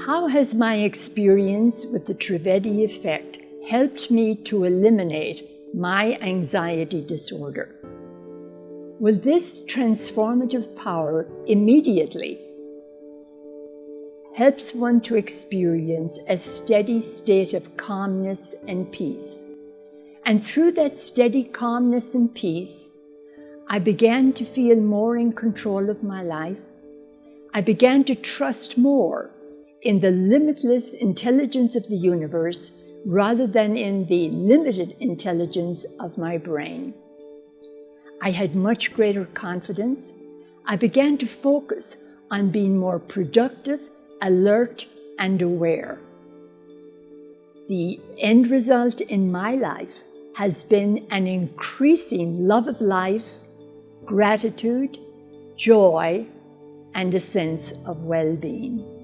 How has my experience with the Trivedi effect helped me to eliminate my anxiety disorder? Well, this transformative power immediately helps one to experience a steady state of calmness and peace. And through that steady calmness and peace, I began to feel more in control of my life. I began to trust more in the limitless intelligence of the universe rather than in the limited intelligence of my brain. I had much greater confidence. I began to focus on being more productive, alert, and aware. The end result in my life has been an increasing love of life, gratitude, joy, and a sense of well-being.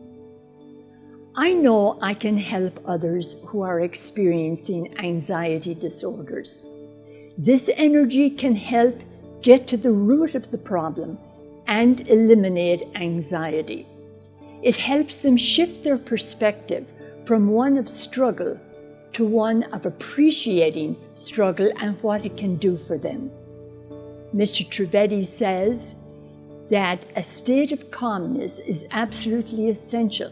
I know I can help others who are experiencing anxiety disorders. This energy can help get to the root of the problem and eliminate anxiety. It helps them shift their perspective from one of struggle to one of appreciating struggle and what it can do for them. Mr. Trivedi says that a state of calmness is absolutely essential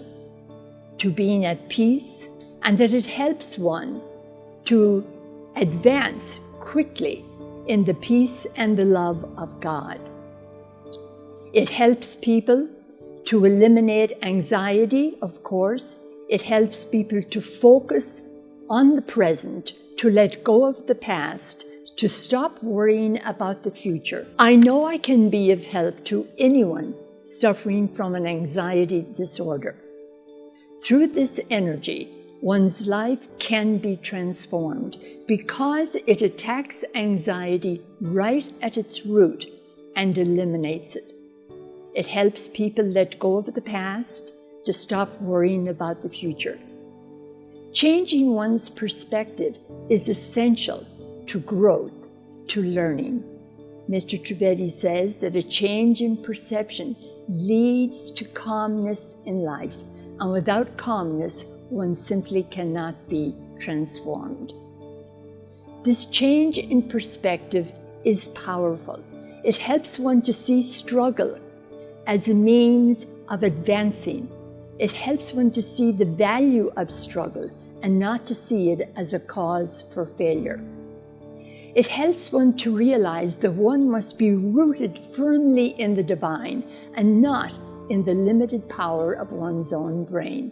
to being at peace, and that it helps one to advance quickly in the peace and the love of God. It helps people to eliminate anxiety, of course. It helps people to focus on the present, to let go of the past, to stop worrying about the future. I know I can be of help to anyone suffering from an anxiety disorder. Through this energy, one's life can be transformed because it attacks anxiety right at its root and eliminates it. It helps people let go of the past to stop worrying about the future. Changing one's perspective is essential to growth, to learning. Mr. Trivedi says that a change in perception leads to calmness in life, and without calmness, one simply cannot be transformed. This change in perspective is powerful. It helps one to see struggle as a means of advancing. It helps one to see the value of struggle and not to see it as a cause for failure. It helps one to realize that one must be rooted firmly in the divine and not in the limited power of one's own brain.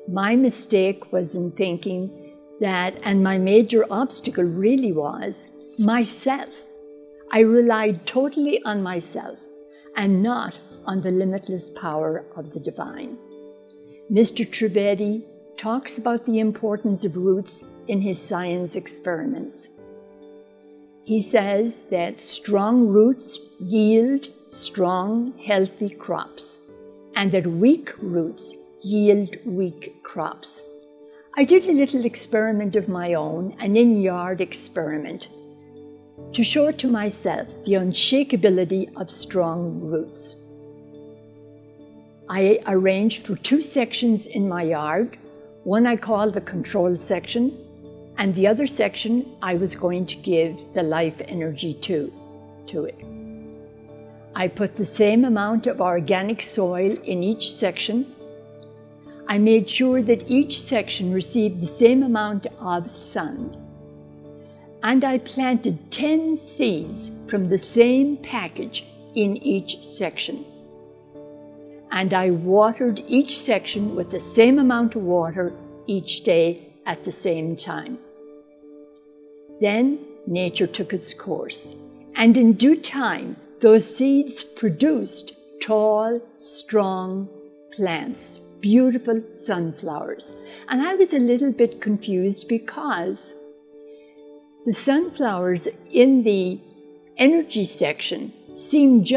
My mistake was in thinking that, and my major obstacle really was, myself. I relied totally on myself and not on the limitless power of the divine. Mr. Trivedi talks about the importance of roots in his science experiments. He says that strong roots yield strong, healthy crops, and that weak roots yield weak crops. I did a little experiment of my own, an in-yard experiment, to show to myself the unshakability of strong roots. I arranged for 2 sections in my yard. One I called the control section, and the other section I was going to give the life energy to it. I put the same amount of organic soil in each section. I made sure that each section received the same amount of sun. And I planted 10 seeds from the same package in each section. And I watered each section with the same amount of water each day at the same time. Then nature took its course, and in due time, those seeds produced tall, strong plants, beautiful sunflowers. And I was a little bit confused because the sunflowers in the energy section seemed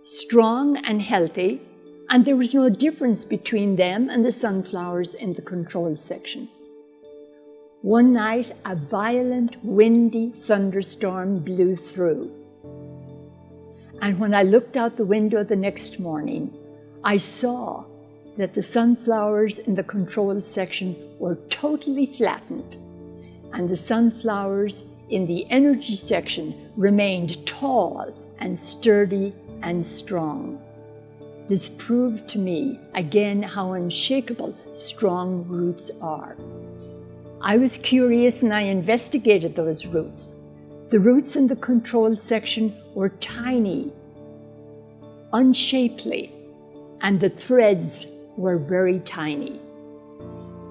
strong and healthy, and there was no difference between them and the sunflowers in the control section. One night, a violent, windy thunderstorm blew through. And when I looked out the window the next morning, I saw that the sunflowers in the control section were totally flattened, and the sunflowers in the energy section remained tall and sturdy and strong. This proved to me again how unshakable strong roots are. I was curious and I investigated those roots. The roots in the control section were tiny, unshapely, and the threads were very tiny.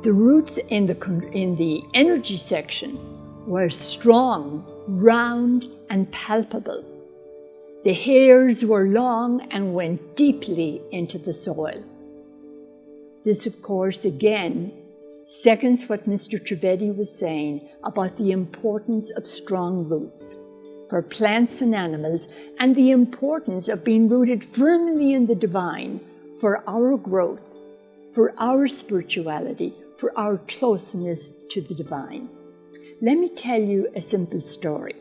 The roots in the energy section were strong, round, and palpable. The hairs were long and went deeply into the soil. This, of course, again, seconds what Mr. Trivedi was saying about the importance of strong roots for plants and animals, and the importance of being rooted firmly in the divine for our growth, for our spirituality, for our closeness to the divine. Let me tell you a simple story.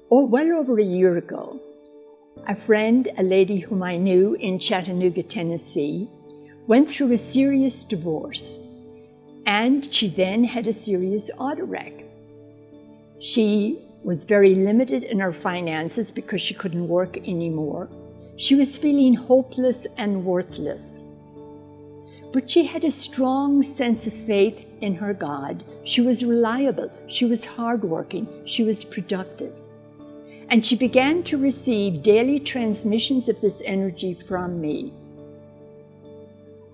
Well over a year ago, a friend, a lady whom I knew in Chattanooga, Tennessee, went through a serious divorce, and she then had a serious auto wreck. She was very limited in her finances because she couldn't work anymore. She was feeling hopeless and worthless. But she had a strong sense of faith in her God. She was reliable, she was hardworking, she was productive. And she began to receive daily transmissions of this energy from me.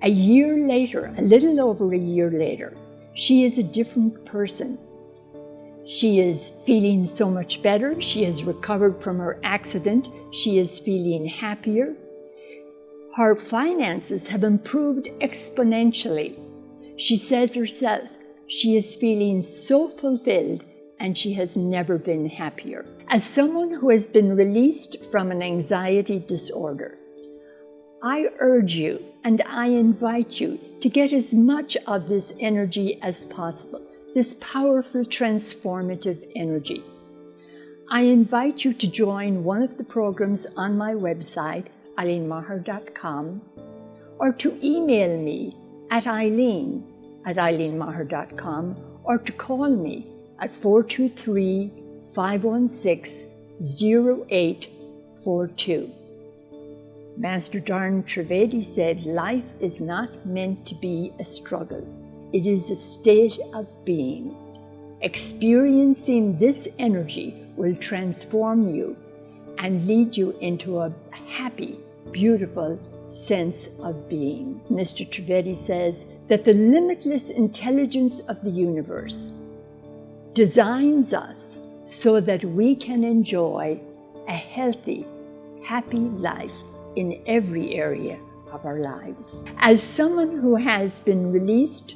A year later, a little over a year later, she is a different person. She is feeling so much better. She has recovered from her accident. She is feeling happier. Her finances have improved exponentially. She says herself, she is feeling so fulfilled and she has never been happier. As someone who has been released from an anxiety disorder, I urge you and I invite you to get as much of this energy as possible, this powerful transformative energy. I invite you to join one of the programs on my website, eileenmeagher.com, or to email me at eileen@eileenmeagher.com, or to call me at 423-516-0842. Master Darn Trivedi said, life is not meant to be a struggle. It is a state of being. Experiencing this energy will transform you and lead you into a happy, beautiful sense of being. Mr. Trivedi says that the limitless intelligence of the universe designs us so that we can enjoy a healthy, happy life in every area of our lives. As someone who has been released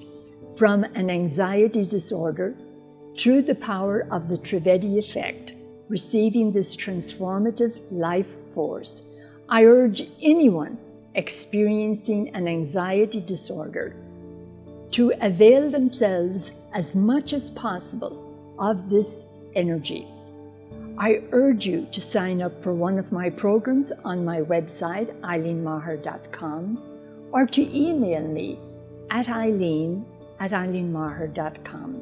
from an anxiety disorder through the power of the Trivedi effect, receiving this transformative life force, I urge anyone experiencing an anxiety disorder to avail themselves as much as possible of this energy. I urge you to sign up for one of my programs on my website, eileenmeagher.com, or to email me at eileen@eileenmeagher.com.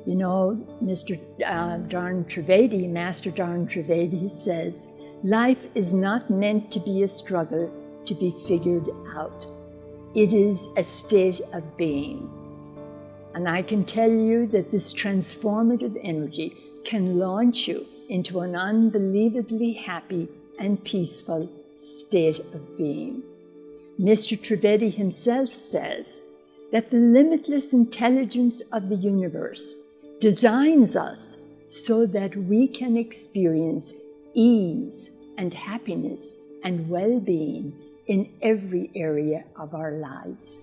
You know, Mr. Darn Trivedi, Master Darn Trivedi says, life is not meant to be a struggle to be figured out. It is a state of being. And I can tell you that this transformative energy can launch you into an unbelievably happy and peaceful state of being. Mr. Trivedi himself says that the limitless intelligence of the universe designs us so that we can experience ease and happiness and well-being in every area of our lives.